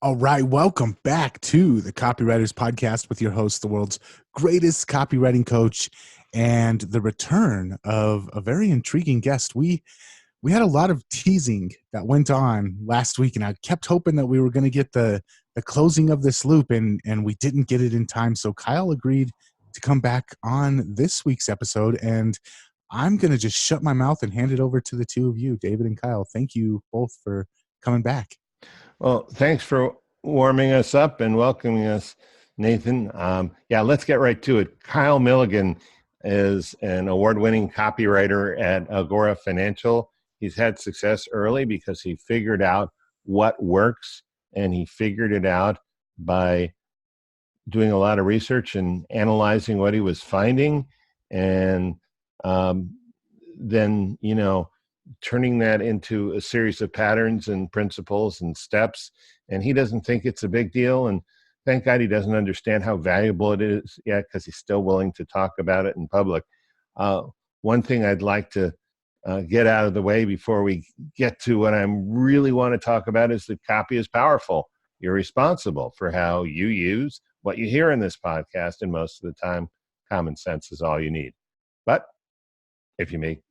All right, welcome back to the Copywriters podcast with your host, the world's greatest copywriting coach, and the return of a very intriguing guest. We had a lot of teasing that went on last week, and I kept hoping that we were going to get the closing of this loop, and we didn't get it in time. So Kyle agreed to come back on this week's episode, and I'm going to just shut my mouth and hand it over to the two of you, David and Kyle. Thank you both for coming back. Well, thanks for warming us up and welcoming us, Nathan. Let's get right to it. Kyle Milligan is an award-winning copywriter at Agora Financial. He's had success early because he figured out what works, and he figured it out by doing a lot of research and analyzing what he was finding, and then, turning that into a series of patterns and principles and steps. And he doesn't think it's a big deal. And thank God he doesn't understand how valuable it is yet, because he's still willing to talk about it in public. One thing I'd like to get out of the way before we get to what I really want to talk about is that copy is powerful. You're responsible for how you use what you hear in this podcast. And most of the time, common sense is all you need. But if you make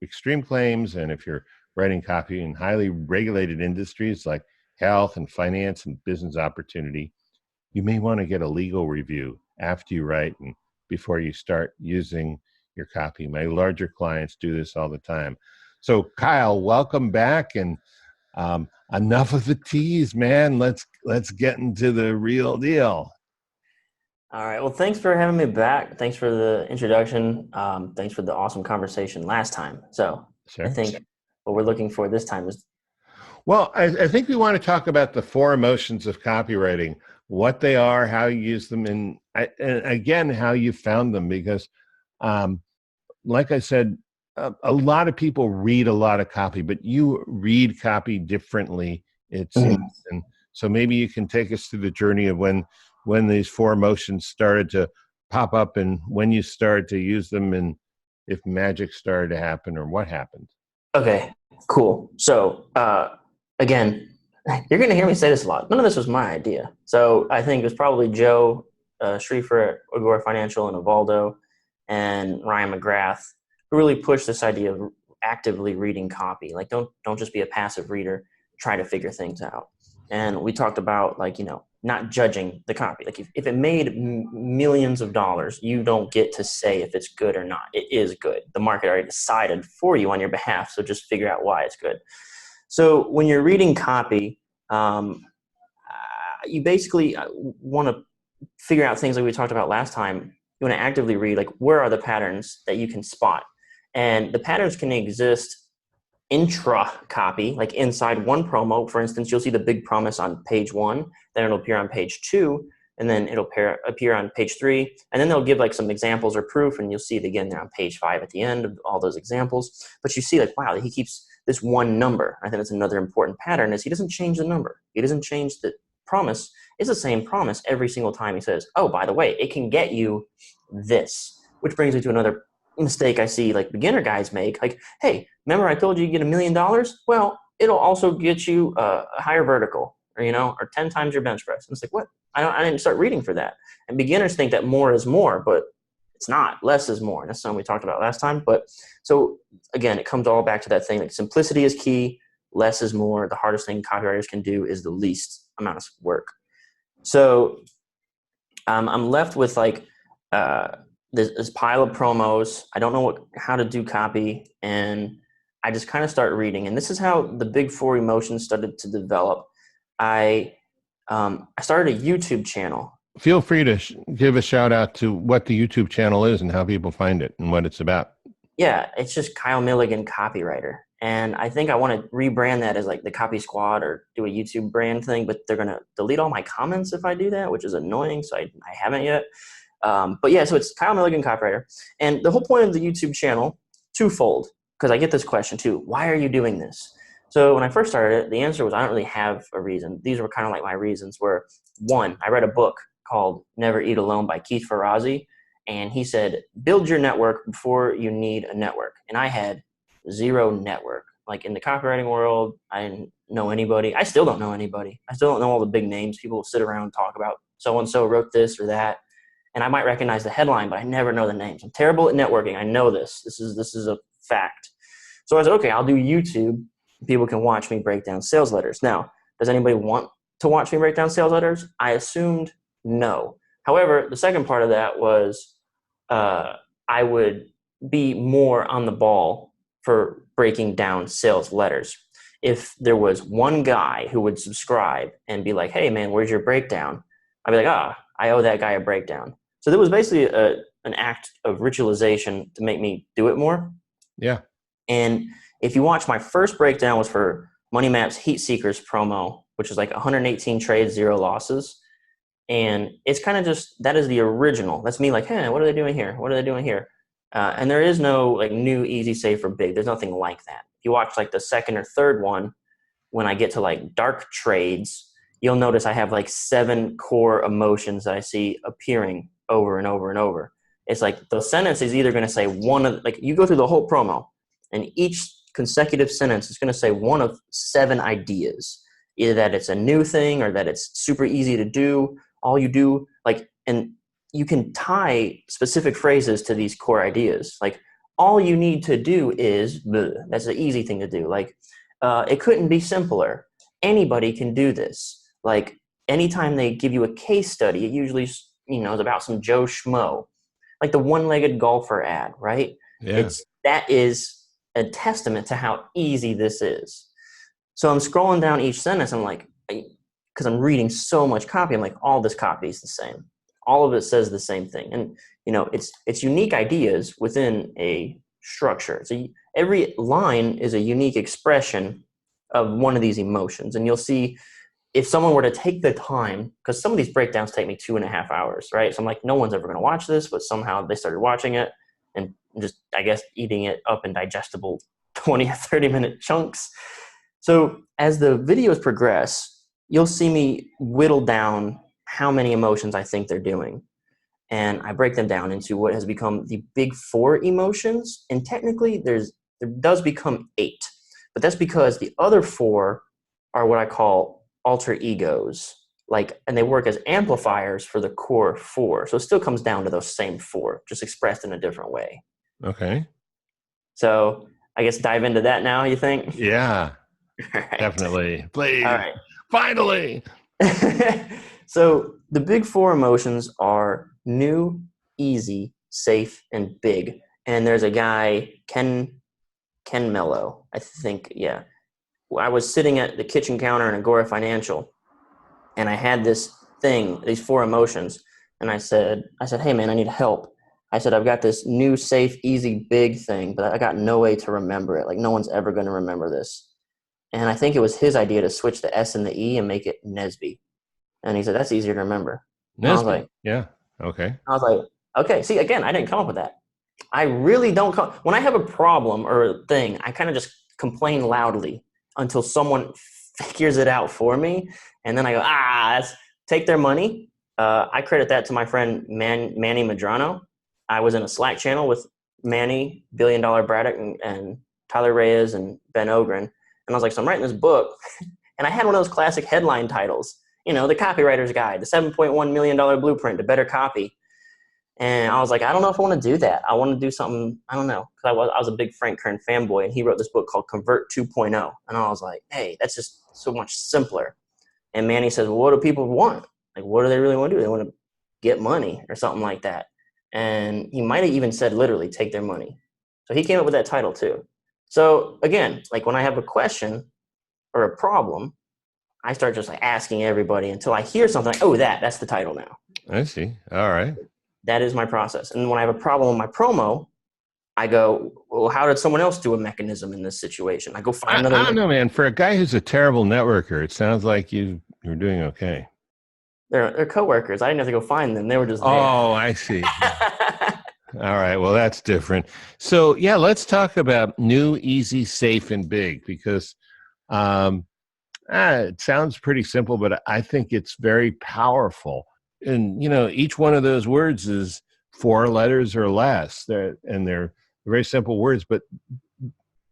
extreme claims, and if you're writing copy in highly regulated industries like health and finance and business opportunity, you may want to get a legal review after you write and before you start using your copy. My larger clients do this all the time. So Kyle, welcome back, and enough of the tease, man. Let's get into the real deal. All right. Well, thanks for having me back. Thanks for the introduction. Thanks for the awesome conversation last time. So sure. I think what we're looking for this time is... Well, I think we want to talk about the 4 emotions of copywriting, what they are, how you use them, and again, how you found them. Because like I said, a lot of people read a lot of copy, but you read copy differently, it seems. And so maybe you can take us through the journey of when these 4 emotions started to pop up, and when you started to use them, and if magic started to happen, or what happened. Okay, cool. So again, you're going to hear me say this a lot. None of this was my idea. So I think it was probably Joe Schriefer at Agora Financial, and Ubaldo and Ryan McGrath who really pushed this idea of actively reading copy. Like, don't just be a passive reader. Try to figure things out. And we talked about, not judging the copy. Like, if it made millions of dollars, you don't get to say if it's good or not. It is good. The market already decided for you on your behalf, so just figure out why it's good. So when you're reading copy, you basically want to figure out things like we talked about last time. You want to actively read, like, where are the patterns that you can spot? And the patterns can exist intra copy, like inside one promo. For instance, you'll see the big promise on page 1, then it'll appear on page 2, and then it'll appear on page 3, and then they'll give like some examples or proof, and you'll see it again there on page 5 at the end of all those examples. But you see, like, wow, he keeps this one number. I think that's another important pattern, is he doesn't change the number. He doesn't change the promise. It's the same promise every single time he says, oh, by the way, it can get you this, which brings me to another mistake I see like beginner guys make. Like, hey, remember I told you you get $1 million? Well, it'll also get you a higher vertical, or 10 times your bench press. And it's like, what? I didn't start reading for that. And beginners think that more is more, but it's not. Less is more. And that's something we talked about last time. But so again, it comes all back to that thing. Like, simplicity is key. Less is more. The hardest thing copywriters can do is the least amount of work. So I'm left with this pile of promos. I don't know how to do copy, and I just kind of start reading. And this is how the big 4 emotions started to develop. I started a YouTube channel. Feel free to give a shout out to what the YouTube channel is and how people find it and what it's about. Yeah, it's just Kyle Milligan Copywriter. And I think I want to rebrand that as like the Copy Squad, or do a YouTube brand thing, but they're going to delete all my comments if I do that, which is annoying. So I haven't yet. But yeah, so it's Kyle Milligan Copywriter. And the whole point of the YouTube channel, twofold, because I get this question too. Why are you doing this? So when I first started it, the answer was I don't really have a reason. These were kind of like my reasons were, 1, I read a book called Never Eat Alone by Keith Ferrazzi. And he said, build your network before you need a network. And I had 0 network. Like, in the copywriting world, I didn't know anybody. I still don't know anybody. I still don't know all the big names. People sit around and talk about so-and-so wrote this or that. And I might recognize the headline, but I never know the names. I'm terrible at networking. I know this. This is a fact. So I said, okay, I'll do YouTube. People can watch me break down sales letters. Now, does anybody want to watch me break down sales letters? I assumed no. However, the second part of that was I would be more on the ball for breaking down sales letters. If there was one guy who would subscribe and be like, hey, man, where's your breakdown? I'd be like, I owe that guy a breakdown. So there was basically an act of ritualization to make me do it more. Yeah. And if you watch, my first breakdown was for Money Map's Heat Seekers promo, which is like 118 trades, 0 losses. And it's kind of just, that is the original. That's me like, hey, what are they doing here? What are they doing here? And there is no like new, easy, safe, or big. There's nothing like that. If you watch like the second or third one, when I get to like dark trades, you'll notice I have like 7 core emotions that I see appearing over and over and over. It's like the sentence is either going to say one of, like you go through the whole promo and each consecutive sentence is going to say one of 7 ideas, either that it's a new thing or that it's super easy to do. All you do, like, and you can tie specific phrases to these core ideas. Like, all you need to do is, bleh. That's the easy thing to do. Like, it couldn't be simpler. Anybody can do this. Like, anytime they give you a case study, it usually, is about some Joe Schmo, like the one-legged golfer ad, right? Yeah. That is a testament to how easy this is. So I'm scrolling down each sentence. I'm like, because I'm reading so much copy, I'm like, all this copy is the same. All of it says the same thing. And, it's unique ideas within a structure. So every line is a unique expression of one of these emotions. And you'll see if someone were to take the time, because some of these breakdowns take me 2.5 hours, right? So I'm like, no one's ever going to watch this, but somehow they started watching it and just, I guess, eating it up in digestible 20 or 30-minute chunks. So as the videos progress, you'll see me whittle down how many emotions I think they're doing. And I break them down into what has become the big 4 emotions. And technically there does become 8, but that's because the other 4 are what I call alter egos, and they work as amplifiers for the core 4. So it still comes down to those same 4, just expressed in a different way. Okay. So I guess dive into that now, you think? Yeah, Right. definitely. Please. All right. Finally. So the big 4 emotions are new, easy, safe, and big. And there's a guy, Ken Mello, I think. Yeah. I was sitting at the kitchen counter in Agora Financial, and I had this thing, these 4 emotions. And I said, hey man, I need help. I said, I've got this new, safe, easy, big thing, but I got no way to remember it. Like, no one's ever going to remember this. And I think it was his idea to switch the S and the E and make it Nesby. And he said, that's easier to remember. Nesby. I was like, yeah. Okay. I was like, okay. See, again, I didn't come up with that. I really don't when I have a problem or a thing, I kind of just complain loudly until someone figures it out for me. And then I go, take their money. I credit that to my friend Manny Medrano. I was in a Slack channel with Manny, $1 Billion Braddock, and Tyler Reyes and Ben Ogren. And I was like, so I'm writing this book. And I had one of those classic headline titles, the Copywriter's Guide, the $7.1 million blueprint to better copy. And I was like, I don't know if I want to do that. I want to do something, I don't know. Because I was a big Frank Kern fanboy, and he wrote this book called Convert 2.0. And I was like, hey, that's just so much simpler. And Manny says, well, what do people want? Like, what do they really want to do? They want to get money or something like that. And he might have even said literally take their money. So he came up with that title too. So again, like when I have a question or a problem, I start just like asking everybody until I hear something like, oh, that's the title now. I see. All right. That is my process. And when I have a problem with my promo, I go, well, how did someone else do a mechanism in this situation? I go find another. I don't know, man. For a guy who's a terrible networker, it sounds like you're doing okay. They're coworkers. I didn't have to go find them. They were just there. Oh, I see. All right. Well, that's different. So, yeah, let's talk about new, easy, safe, and big, because it sounds pretty simple, but I think it's very powerful. And, each one of those words is 4 letters or less. They're very simple words, but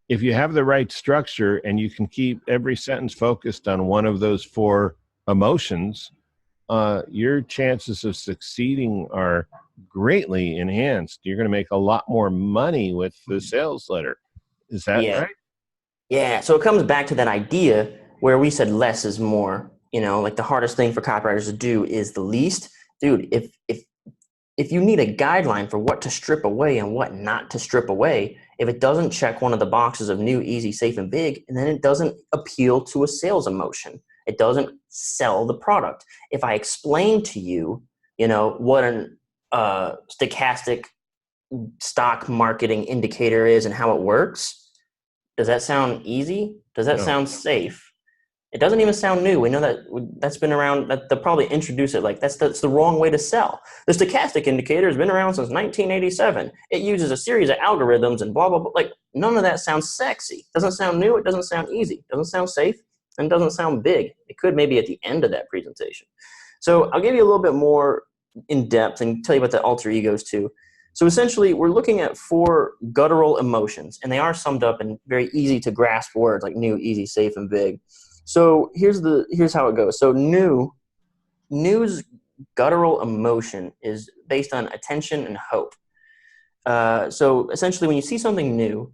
if you have the right structure and you can keep every sentence focused on one of those 4 emotions, your chances of succeeding are greatly enhanced. You're going to make a lot more money with the sales letter. Is that Yeah. right? Yeah. So it comes back to that idea where we said less is more. Like the hardest thing for copywriters to do is the least. Dude, if you need a guideline for what to strip away and what not to strip away, if it doesn't check one of the boxes of new, easy, safe, and big, and then it doesn't appeal to a sales emotion, it doesn't sell the product. If I explain to you, what an stochastic stock marketing indicator is and how it works, does that sound easy? Does that No. sound safe? It doesn't even sound new. We know that's been around. That they'll probably introduce it like that's the wrong way to sell. The stochastic indicator has been around since 1987. It uses a series of algorithms and blah blah blah. Like none of that sounds sexy. It doesn't sound new. It doesn't sound easy. It doesn't sound safe, and it doesn't sound big. It could maybe at the end of that presentation. So I'll give you a little bit more in depth and tell you about the alter egos too. So essentially, we're looking at 4 guttural emotions, and they are summed up in very easy to grasp words like new, easy, safe, and big. So here's how it goes. So new's guttural emotion is based on attention and hope. So essentially, when you see something new,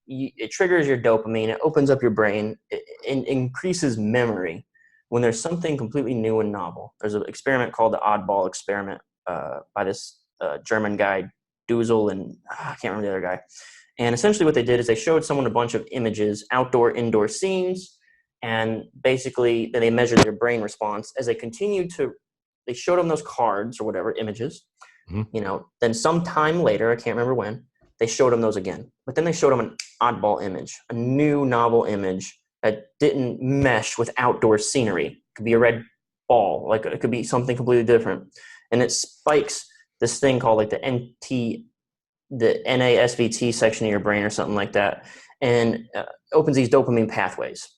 it triggers your dopamine. It opens up your brain. It increases memory when there's something completely new and novel. There's an experiment called the oddball experiment by this German guy, Duzel, and I can't remember the other guy. And essentially what they did is they showed someone a bunch of images, outdoor, indoor scenes, and basically then they measured their brain response as they showed them those cards or whatever, images. Mm-hmm. Then some time later, I can't remember when, they showed them those again. But then they showed them an oddball image, a new novel image that didn't mesh with outdoor scenery. It could be a red ball, like it could be something completely different. And it spikes this thing called like the NASVT section of your brain or something like that, and opens these dopamine pathways.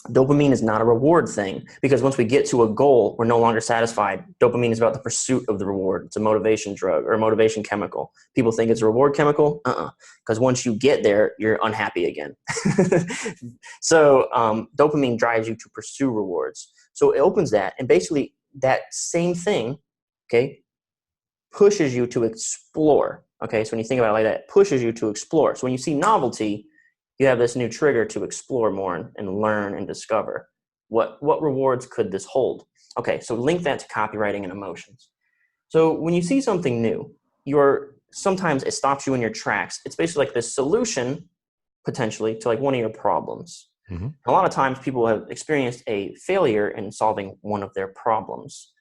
Dopamine is not a reward thing because once we get to a goal, we're no longer satisfied. Dopamine is about the pursuit of the reward. It's a motivation drug or a motivation chemical. People think it's a reward chemical. Because once you get there, you're unhappy again. So dopamine drives you to pursue rewards. So it opens that, and basically that same thing, okay, pushes you to explore. Okay, so when you think about it like that, it pushes you to explore. So when you see novelty, you have this new trigger to explore more and learn and discover what rewards could this hold. Okay, so link that to copywriting and emotions. So when you see something new, sometimes it stops you in your tracks. It's basically like this solution potentially to like one of your problems. Mm-hmm. A lot of times people have experienced a failure in solving one of their problems.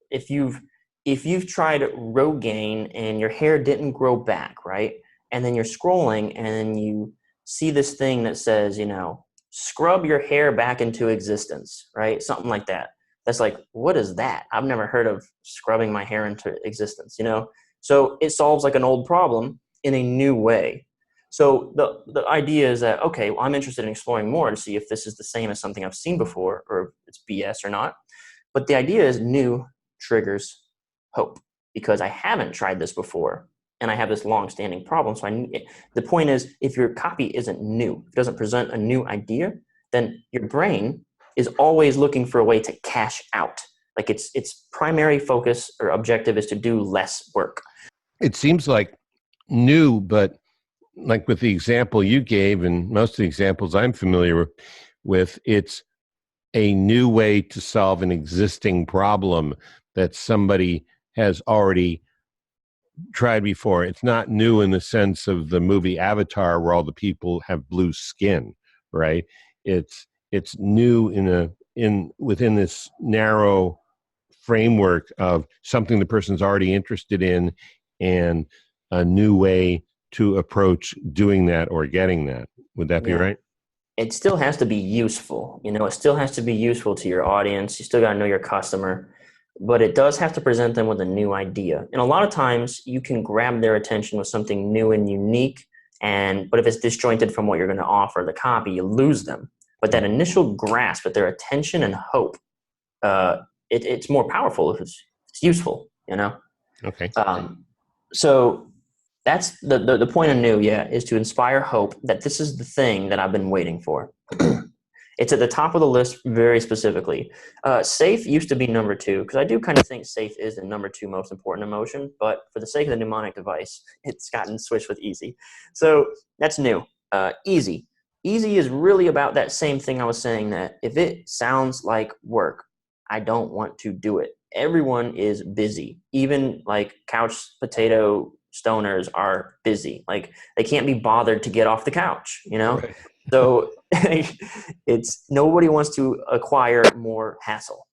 If you've tried Rogaine and your hair didn't grow back, right? And then you're scrolling and you see this thing that says, scrub your hair back into existence, right? Something like that. That's like, what is that? I've never heard of scrubbing my hair into existence, So it solves like an old problem in a new way. So the idea is that, okay, well, I'm interested in exploring more to see if this is the same as something I've seen before or if it's BS or not. But the idea is new triggers hope because I haven't tried this before and I have this long-standing problem. So the point is, if your copy isn't new, if it doesn't present a new idea, then your brain is always looking for a way to cash out. Like its primary focus or objective is to do less work. It seems like new, but like with the example you gave and most of the examples I'm familiar with, it's a new way to solve an existing problem that somebody has already tried before. It's not new in the sense of the movie Avatar where all the people have blue skin, right? It's new within this narrow framework of something the person's already interested in and a new way to approach doing that or getting that. Would that be right? It still has to be useful. It still has to be useful to your audience. You still got to know your customer, but it does have to present them with a new idea. And a lot of times you can grab their attention with something new and unique. But if it's disjointed from what you're going to offer the copy, you lose them. But that initial grasp at their attention and hope, it's more powerful if it's useful, Okay. So That's the point of new, yeah, is to inspire hope that this is the thing that I've been waiting for. It's at the top of the list very specifically. Safe used to be number 2, because I do kind of think safe is the number 2 most important emotion, but for the sake of the mnemonic device, it's gotten switched with easy. So that's new. Easy. Easy is really about that same thing I was saying, that if it sounds like work, I don't want to do it. Everyone is busy. Even like couch potato stoners are busy. Like they can't be bothered to get off the couch, you know? Right. So it's nobody wants to acquire more hassle.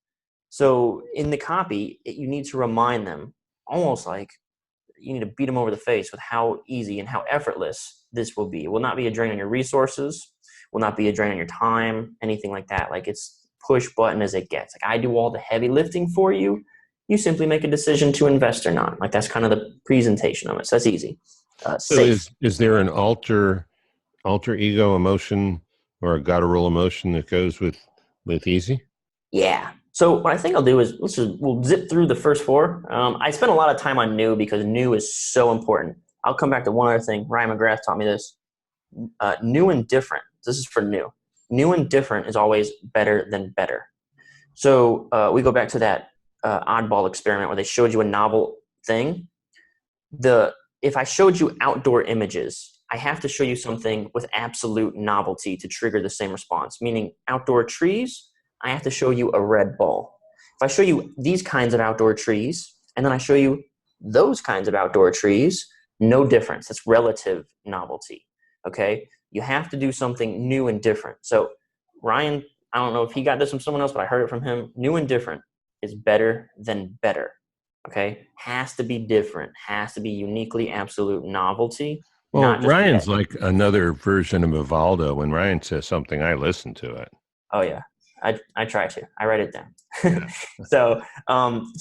So in the copy, you need to remind them, almost like you need to beat them over the face with how easy and how effortless this will be. It will not be a drain on your resources, will not be a drain on your time, anything like that. Like it's push button as it gets. Like I do all the heavy lifting for you. You simply make a decision to invest or not. Like that's kind of the presentation of it. So that's easy. So Safe. is there an alter ego emotion or a guttural emotion that goes with easy? Yeah. So what I think I'll do is we'll zip through the first 4. I spent a lot of time on new because new is so important. I'll come back to one other thing. Ryan McGrath taught me this. New and different. This is for new. New and different is always better than better. So we go back to that oddball experiment where they showed you a novel thing. If I showed you outdoor images, I have to show you something with absolute novelty to trigger the same response. Meaning outdoor trees, I have to show you a red ball. If I show you these kinds of outdoor trees, and then I show you those kinds of outdoor trees, no difference. It's relative novelty. Okay? You have to do something new and different. So Ryan, I don't know if he got this from someone else, but I heard it from him. New and different is better than better. Okay? Has to be different. Has to be uniquely absolute novelty. Well, Not just Ryan's like another version of Evaldo. When Ryan says something, I listen to it. Oh yeah. I try to. I write it down. Yeah. So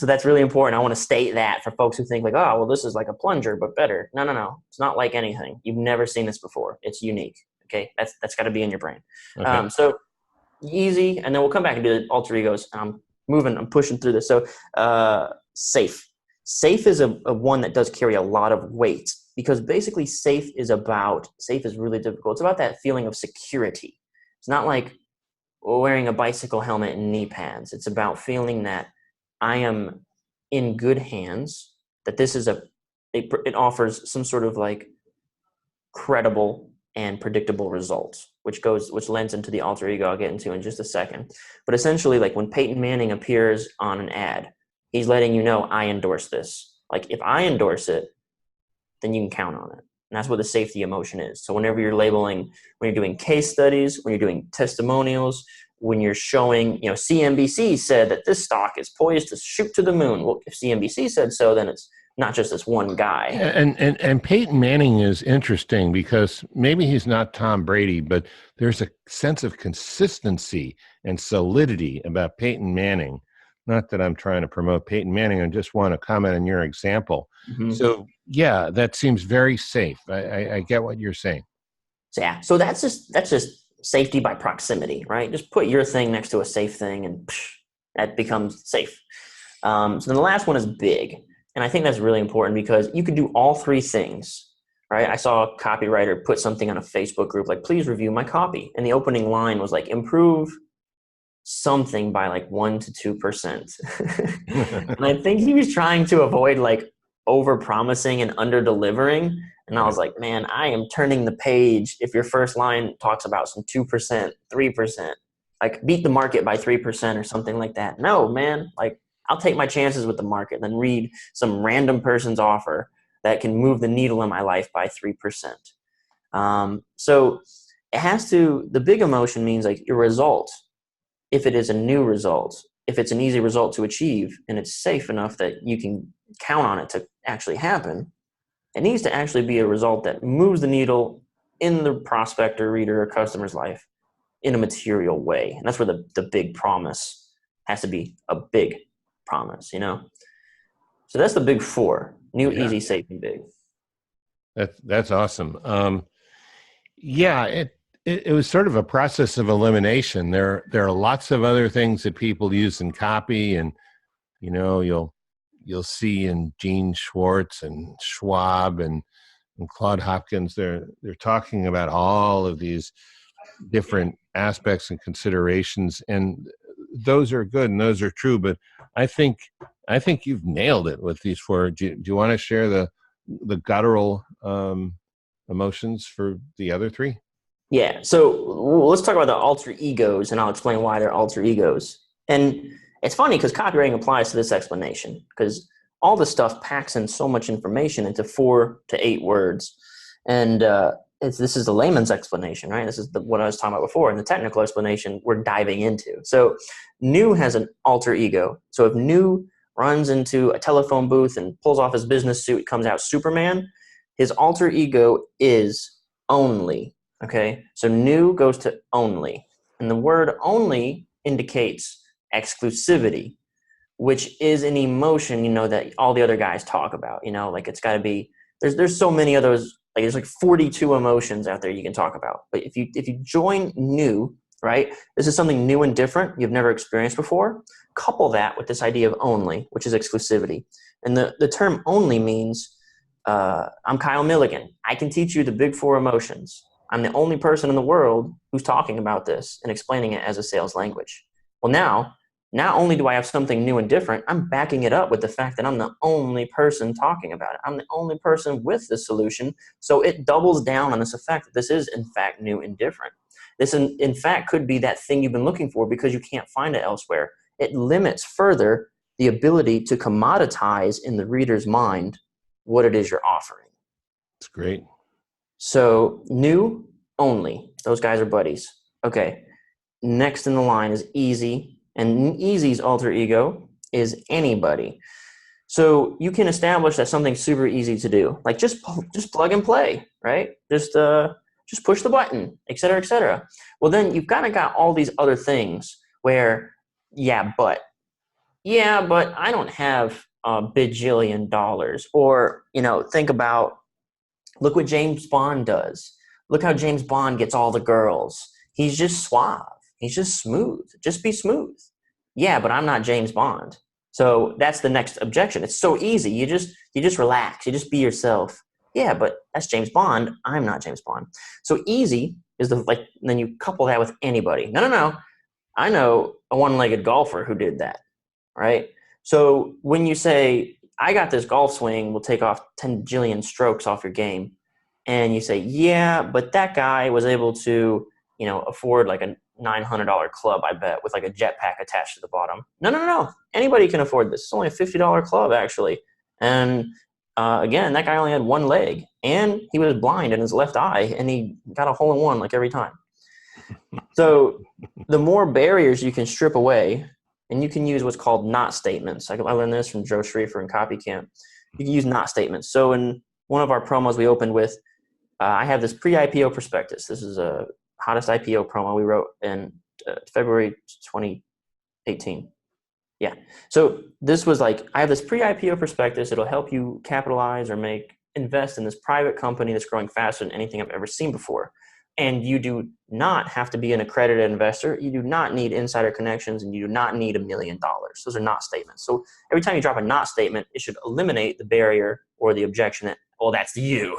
that's really important. I want to state that for folks who think like, oh, well, this is like a plunger, but better. No. It's not like anything. You've never seen this before. It's unique. Okay. That's got to be in your brain. Okay. So easy. And then we'll come back and do the alter egos. I'm pushing through this. So safe. Safe is a one that does carry a lot of weight, because basically safe is really difficult. It's about that feeling of security. It's not like wearing a bicycle helmet and knee pads. It's about feeling that I am in good hands, that this is it offers some sort of like credible and predictable results, which lends into the alter ego I'll get into in just a second. But essentially, like when Peyton Manning appears on an ad, he's letting you know, I endorse this. Like if I endorse it, then you can count on it. And that's what the safety emotion is. So whenever you're labeling, when you're doing case studies, when you're doing testimonials, when you're showing, CNBC said that this stock is poised to shoot to the moon. Well, if CNBC said so, then it's not just this one guy. And Peyton Manning is interesting because maybe he's not Tom Brady, but there's a sense of consistency and solidity about Peyton Manning. Not that I'm trying to promote Peyton Manning. I just want to comment on your example. Mm-hmm. So yeah, that seems very safe. I get what you're saying. So that's just safety by proximity, right? Just put your thing next to a safe thing and that becomes safe. So then the last one is big. And I think that's really important because you could do all 3 things, right? I saw a copywriter put something on a Facebook group like, please review my copy. And the opening line was like, improve something by like 1 to 2%. And I think he was trying to avoid like over promising and under delivering. And I was like, man, I am turning the page if your first line talks about some 2%, 3%, like beat the market by 3% or something like that. No, man, like I'll take my chances with the market, then read some random person's offer that can move the needle in my life by 3%. So it has to, the big emotion means like your result, if it is a new result, if it's an easy result to achieve and it's safe enough that you can count on it to actually happen, it needs to actually be a result that moves the needle in the prospect or reader or customer's life in a material way. And that's where the big promise has to be a big promise, So that's the big 4: new, easy, safe, and big. That's awesome. It was sort of a process of elimination. There are lots of other things that people use in copy, and you'll see in Gene Schwartz and Schwab and and Claude Hopkins, they're talking about all of these different aspects and considerations, and those are good and those are true. But I think you've nailed it with these four. Do you want to share the guttural emotions for the other three? Yeah. So let's talk about the alter egos, and I'll explain why they're alter egos. And it's funny because copywriting applies to this explanation, because all this stuff packs in so much information into 4 to 8 words. And this is the layman's explanation, right? This is what I was talking about before. And the technical explanation we're diving into. So New has an alter ego. So if New runs into a telephone booth and pulls off his business suit, comes out Superman, his alter ego is only. Okay, so New goes to only. And the word only indicates exclusivity, which is an emotion, that all the other guys talk about. Like it's got to be, there's so many of those, like there's like 42 emotions out there you can talk about. But if you join New, right, this is something new and different you've never experienced before. Couple that with this idea of only, which is exclusivity. And the term only means, I'm Kyle Milligan. I can teach you the big 4 emotions. I'm the only person in the world who's talking about this and explaining it as a sales language. Well, now, not only do I have something new and different, I'm backing it up with the fact that I'm the only person talking about it. I'm the only person with the solution. So it doubles down on this effect that this is, in fact, new and different. This, in fact, could be that thing you've been looking for because you can't find it elsewhere. It limits further the ability to commoditize in the reader's mind what it is you're offering. It's great. So New, only. Those guys are buddies. Okay. Next in the line is Easy. And Easy's alter ego is anybody. So you can establish that something's super easy to do. Like just plug and play, right? Just push the button, et cetera, et cetera. Well, then you've kind of got all these other things where, but I don't have $1 bajillion. Or, think about, look what James Bond does. Look how James Bond gets all the girls. He's just suave. He's just smooth. Just be smooth. Yeah, but I'm not James Bond. So that's the next objection. It's so easy. You just relax. You just be yourself. Yeah, but that's James Bond. I'm not James Bond. So easy is then you couple that with anybody. No. I know a one-legged golfer who did that, right? So when you say, I got this golf swing, will take off 10 jillion strokes off your game. And you say, yeah, but that guy was able to, afford like a $900 club, I bet, with like a jetpack attached to the bottom. No. Anybody can afford this. It's only a $50 club, actually. And again, that guy only had one leg, and he was blind in his left eye, and he got a hole-in-one like every time. So the more barriers you can strip away, and you can use what's called not statements. I learned this from Joe Schriefer in Copy Camp. You can use not statements. So in one of our promos we opened with, I have this pre-IPO prospectus. This is a hottest IPO promo we wrote in February 2018. Yeah. So this was like, I have this pre-IPO prospectus. It'll help you capitalize or invest in this private company that's growing faster than anything I've ever seen before. And you do not have to be an accredited investor. You do not need insider connections, and you do not need $1 million. Those are not statements. So every time you drop a not statement, it should eliminate the barrier or the objection that, well, that's you.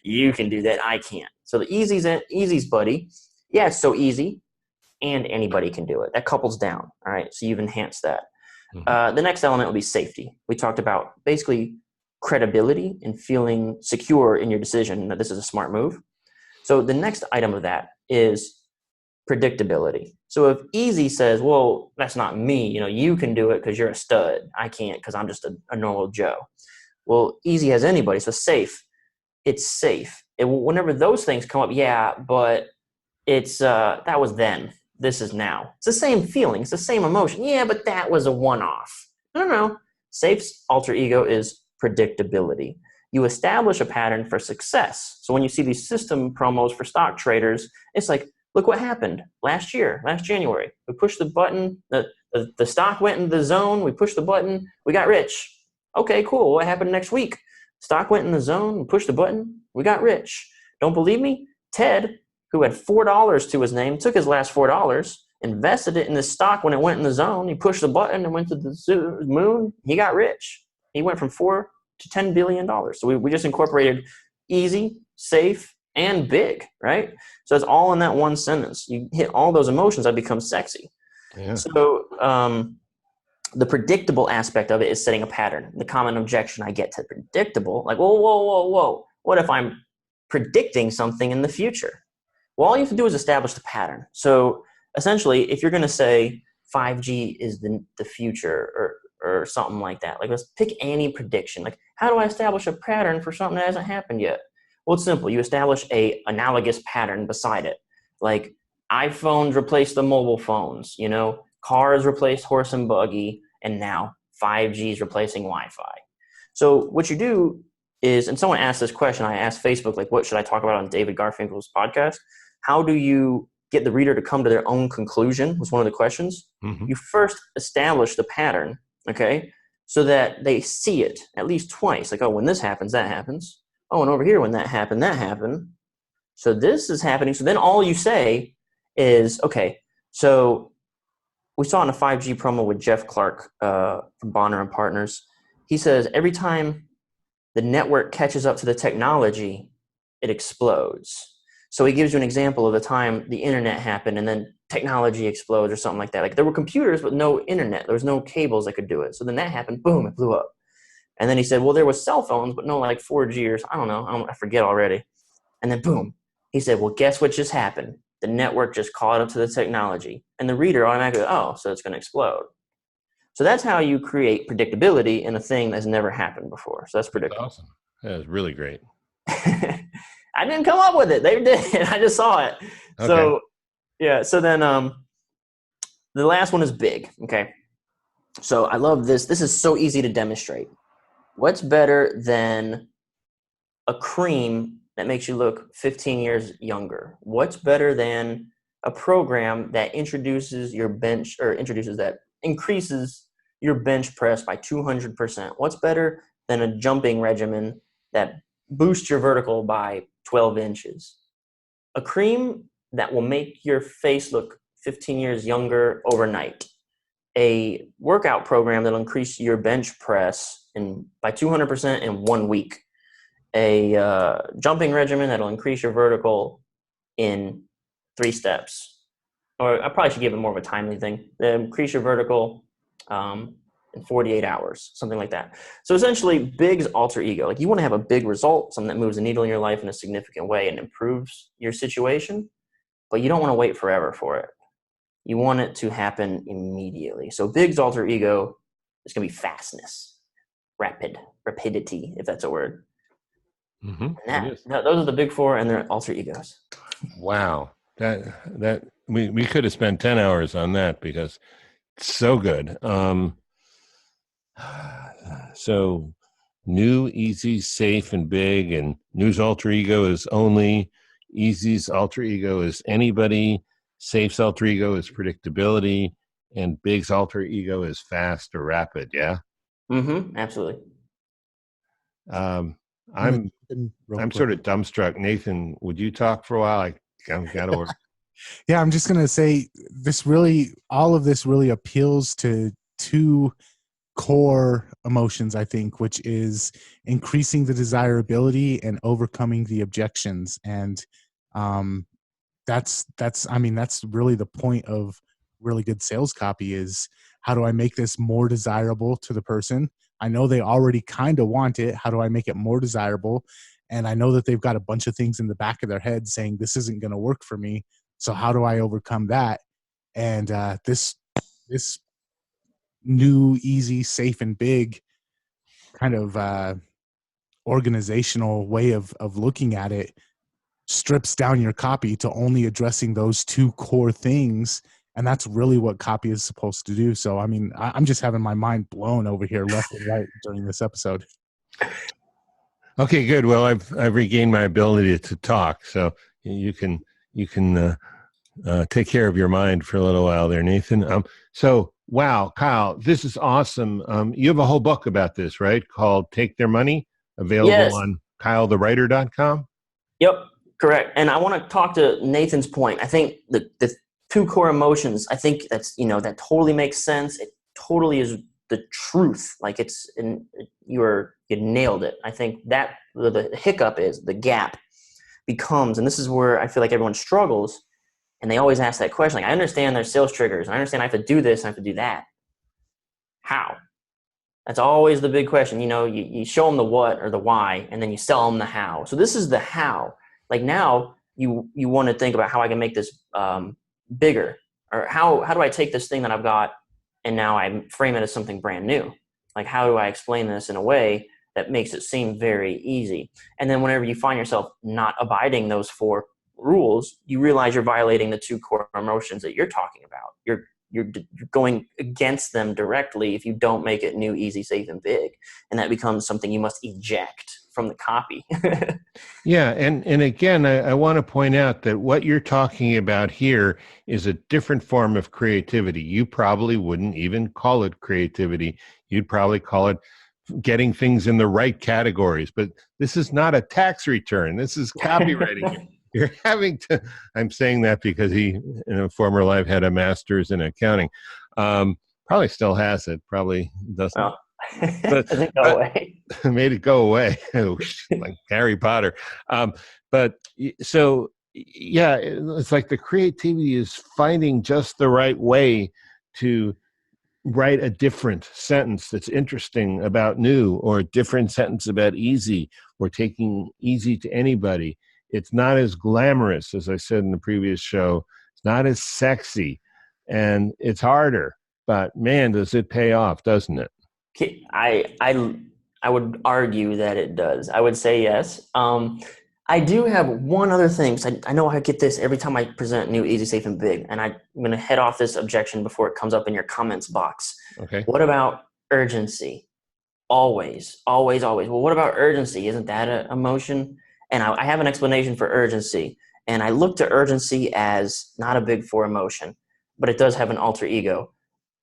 You can do that. I can't. So the easy's buddy. Yeah, it's so easy, and anybody can do it. That couples down. All right. So you've enhanced that. Mm-hmm. The next element will be safety. We talked about basically credibility and feeling secure in your decision that this is a smart move. So the next item of that is predictability. So if Easy says, well, that's not me, you can do it because you're a stud. I can't because I'm just a normal Joe. Well, Easy has anybody. So safe. It's safe. Whenever those things come up, yeah, but it's that was then. This is now. It's the same feeling. It's the same emotion. Yeah, but that was a one-off. No. Safe's alter ego is predictability. You establish a pattern for success. So when you see these system promos for stock traders, it's like, look what happened last January. We pushed the button, the stock went into the zone, we pushed the button, we got rich. Okay, cool. What happened next week? Stock went in the zone, we pushed the button, we got rich. Don't believe me? Ted, who had $4 to his name, took his last $4, invested it in the stock when it went in the zone. He pushed the button and went to the moon. He got rich. He went from $4 to $10 billion. So we just incorporated easy, safe, and big, right? So it's all in that one sentence. You hit all those emotions, I become sexy. Yeah. So the predictable aspect of it is setting a pattern. The common objection I get to predictable, like, whoa. What if I'm predicting something in the future? Well, all you have to do is establish the pattern. So essentially, if you're going to say 5G is the future or something like that, like let's pick any prediction. Like, how do I establish a pattern for something that hasn't happened yet? Well, it's simple. You establish a analogous pattern beside it. Like iPhones replaced the mobile phones, cars replaced horse and buggy, and now 5G is replacing Wi-Fi. So what you do is, and someone asked this question, I asked Facebook, like, what should I talk about on David Garfinkel's podcast? How do you get the reader to come to their own conclusion was one of the questions. Mm-hmm. You first establish the pattern, okay, so that they see it at least twice. Like, oh, when this happens, that happens. Oh, and over here, when that happened, that happened. So this is happening. So then all you say is, okay, so we saw in a 5G promo with Jeff Clark from Bonner and Partners. He says every time the network catches up to the technology, it explodes. So he gives you an example of the time the internet happened and then technology explodes or something like that. Like there were computers but no internet. There was no cables that could do it. So then that happened, boom, it blew up. And then he said, well, there was cell phones, but no like 4G or I don't know, I forget already. And then boom, he said, well, guess what just happened? The network just caught up to the technology. And the reader automatically, oh, so it's going to explode. So that's how you create predictability in a thing that's never happened before. So that's predictable. That's awesome. That was really great. I didn't come up with it. They did. I just saw it. Okay. So, yeah. So then the last one is big. Okay. So I love this. This is so easy to demonstrate. What's better than a cream that makes you look 15 years younger? What's better than a program that increases your bench press by 200%? What's better than a jumping regimen that boosts your vertical by 12 inches? A cream that will make your face look 15 years younger overnight. A workout program that'll increase your bench press by 200% in 1 week. A jumping regimen that'll increase your vertical in 3 steps. Or I probably should give it more of a timely thing. Increase your vertical in 48 hours, something like that. So essentially, big's alter ego. Like you want to have a big result, something that moves the needle in your life in a significant way and improves your situation, but you don't want to wait forever for it. You want it to happen immediately. So big's alter ego is going to be fastness, rapidity, if that's a word. Mm-hmm. And those are the big 4 and their alter egos. Wow. That we could have spent 10 hours on that because it's so good. So new, easy, safe, and big, and new's alter ego is only, easy's alter ego is anybody, safe's alter ego is predictability, and big's alter ego is fast or rapid. Yeah. Mm-hmm. Absolutely. I'm sort of dumbstruck. Nathan, would you talk for a while? I've got to work. Yeah, I'm just going to say all of this really appeals to 2 core emotions, I think, which is increasing the desirability and overcoming the objections. And that's really the point of really good sales copy is how do I make this more desirable to the person? I know they already kind of want it. How do I make it more desirable? And I know that they've got a bunch of things in the back of their head saying this isn't going to work for me. So how do I overcome that? And this new, easy, safe, and big kind of organizational way of looking at it strips down your copy to only addressing those 2 core things. And that's really what copy is supposed to do. So, I mean, I'm just having my mind blown over here left and right during this episode. Okay, good. Well, I've regained my ability to talk, so you can take care of your mind for a little while there, Nathan. So, wow, Kyle, this is awesome. You have a whole book about this, right? Called "Take Their Money," available on KyleTheWriter.com. Yep, correct. And I want to talk to Nathan's point. I think the 2 core emotions. I think that totally makes sense. It totally is the truth. Like you nailed it. I think that the hiccup is the gap becomes, and this is where I feel like everyone struggles, and they always ask that question. Like, I understand there's sales triggers, and I understand I have to do this, and I have to do that. How? That's always the big question. You show them the what or the why, and then you sell them the how. So this is the how. Like, now you want to think about how I can make this bigger, or how do I take this thing that I've got and now I frame it as something brand new? Like, how do I explain this in a way that makes it seem very easy? And then whenever you find yourself not abiding those 4 rules, you realize you're violating the 2 core emotions that you're talking about. You're going against them directly if you don't make it new, easy, safe, and big. And that becomes something you must eject from the copy. Yeah. And again, I want to point out that what you're talking about here is a different form of creativity. You probably wouldn't even call it creativity. You'd probably call it getting things in the right categories. But this is not a tax return. This is copywriting. You're having to, I'm saying that because he, in a former life, had a master's in accounting. Probably still has it. Probably doesn't. Well, But doesn't go away. made it go away, like Harry Potter. But so, yeah, it's like the creativity is finding just the right way to write a different sentence that's interesting about new, or a different sentence about easy, or taking easy to anybody. It's not as glamorous, as I said in the previous show. It's not as sexy, and it's harder. But man, does it pay off, doesn't it? I would argue that it does. I would say yes. I do have one other thing. I know I get this every time I present new, easy, safe, and big. And I'm going to head off this objection before it comes up in your comments box. Okay. What about urgency? Always, always, always. Well, what about urgency? Isn't that an emotion? And I have an explanation for urgency. And I look to urgency as not a big 4 emotion, but it does have an alter ego.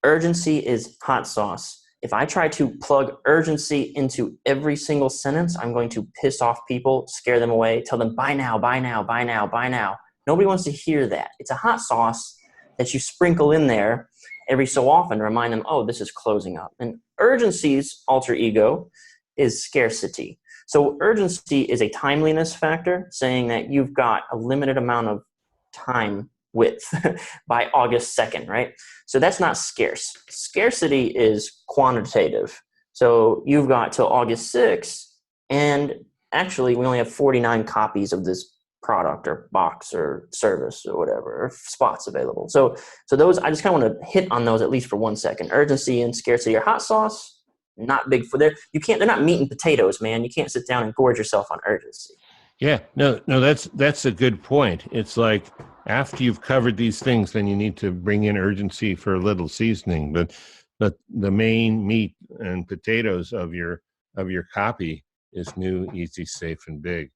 Urgency is hot sauce. If I try to plug urgency into every single sentence, I'm going to piss off people, scare them away, tell them buy now, buy now, buy now, buy now. Nobody wants to hear that. It's a hot sauce that you sprinkle in there every so often to remind them, oh, this is closing up. And urgency's alter ego is scarcity. So urgency is a timeliness factor, saying that you've got a limited amount of time width by August 2nd, right? So that's not scarce. Scarcity is quantitative. So you've got till August 6th, and actually we only have 49 copies of this product or box or service or whatever, or spots available. So those, I just kind of want to hit on those at least for 1 second. Urgency and scarcity are hot sauce. Not big for they're not meat and potatoes, man. You can't sit down and gorge yourself on urgency. Yeah, no, that's a good point. It's like after you've covered these things, then you need to bring in urgency for a little seasoning. But the main meat and potatoes of your copy is new, easy, safe, and big.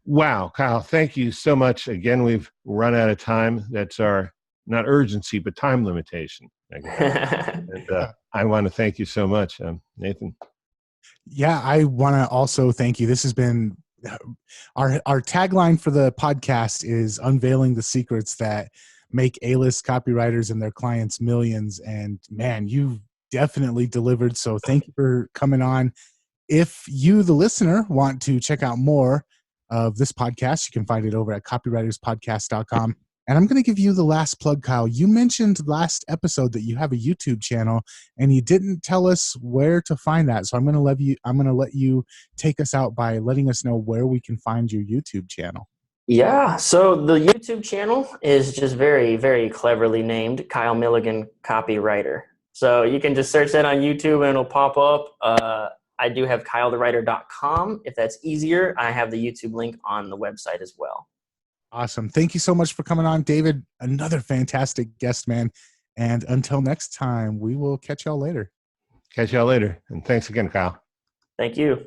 Wow, Kyle, thank you so much. Again, we've run out of time. That's our not urgency, but time limitation. And I want to thank you so much, Nathan. Yeah, I want to also thank you. This has been our tagline for the podcast is unveiling the secrets that make A-list copywriters and their clients millions. And man, you definitely delivered. So thank you for coming on. If you, the listener, want to check out more of this podcast, you can find it over at copywriterspodcast.com. And I'm going to give you the last plug, Kyle. You mentioned last episode that you have a YouTube channel, and you didn't tell us where to find that. So I'm going to let you take us out by letting us know where we can find your YouTube channel. Yeah. So the YouTube channel is just very, very cleverly named Kyle Milligan Copywriter. So you can just search that on YouTube and it'll pop up. I do have kylethewriter.com. If that's easier, I have the YouTube link on the website as well. Awesome. Thank you so much for coming on, David. Another fantastic guest, man. And until next time, we will catch y'all later. Catch y'all later. And thanks again, Kyle. Thank you.